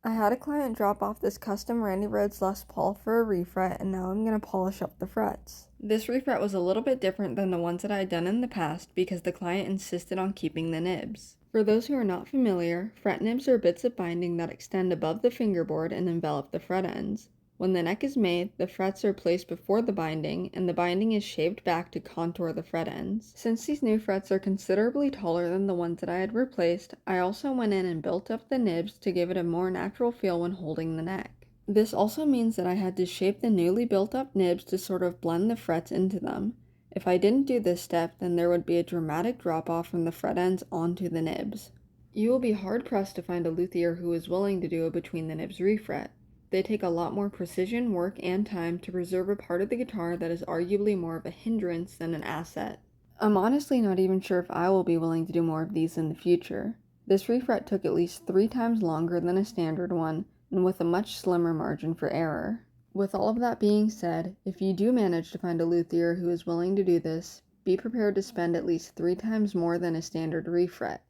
I had a client drop off this custom Randy Rhoads Les Paul for a refret, and now I'm going to polish up the frets. This refret was a little bit different than the ones that I had done in the past because the client insisted on keeping the nibs. For those who are not familiar, fret nibs are bits of binding that extend above the fingerboard and envelop the fret ends. When the neck is made, the frets are placed before the binding, and the binding is shaved back to contour the fret ends. Since these new frets are considerably taller than the ones that I had replaced, I also went in and built up the nibs to give it a more natural feel when holding the neck. This also means that I had to shape the newly built up nibs to sort of blend the frets into them. If I didn't do this step, then there would be a dramatic drop off from the fret ends onto the nibs. You will be hard pressed to find a luthier who is willing to do a between the nibs refret. They take a lot more precision, work, and time to preserve a part of the guitar that is arguably more of a hindrance than an asset. I'm honestly not even sure if I will be willing to do more of these in the future. This refret took at least 3 times longer than a standard one, and with a much slimmer margin for error. With all of that being said, if you do manage to find a luthier who is willing to do this, be prepared to spend at least 3 times more than a standard refret.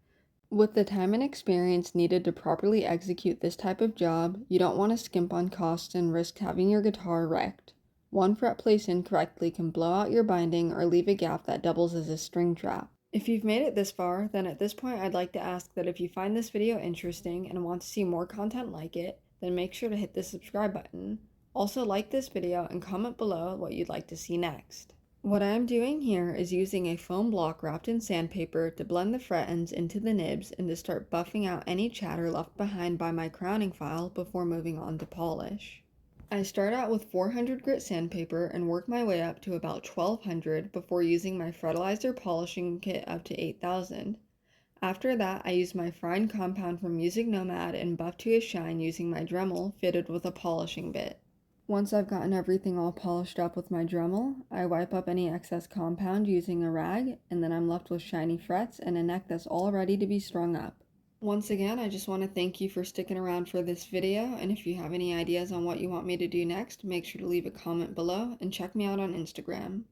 With the time and experience needed to properly execute this type of job, you don't want to skimp on costs and risk having your guitar wrecked. One fret placed incorrectly can blow out your binding or leave a gap that doubles as a string trap. If you've made it this far, then at this point I'd like to ask that if you find this video interesting and want to see more content like it, then make sure to hit the subscribe button. Also like this video and comment below what you'd like to see next. What I am doing here is using a foam block wrapped in sandpaper to blend the fret ends into the nibs and to start buffing out any chatter left behind by my crowning file before moving on to polish. I start out with 400 grit sandpaper and work my way up to about 1200 before using my Fretilizer polishing kit up to 8000. After that, I use my fine compound from Music Nomad and buff to a shine using my Dremel fitted with a polishing bit. Once I've gotten everything all polished up with my Dremel, I wipe up any excess compound using a rag, and then I'm left with shiny frets and a neck that's all ready to be strung up. Once again, I just want to thank you for sticking around for this video, and if you have any ideas on what you want me to do next, make sure to leave a comment below and check me out on Instagram.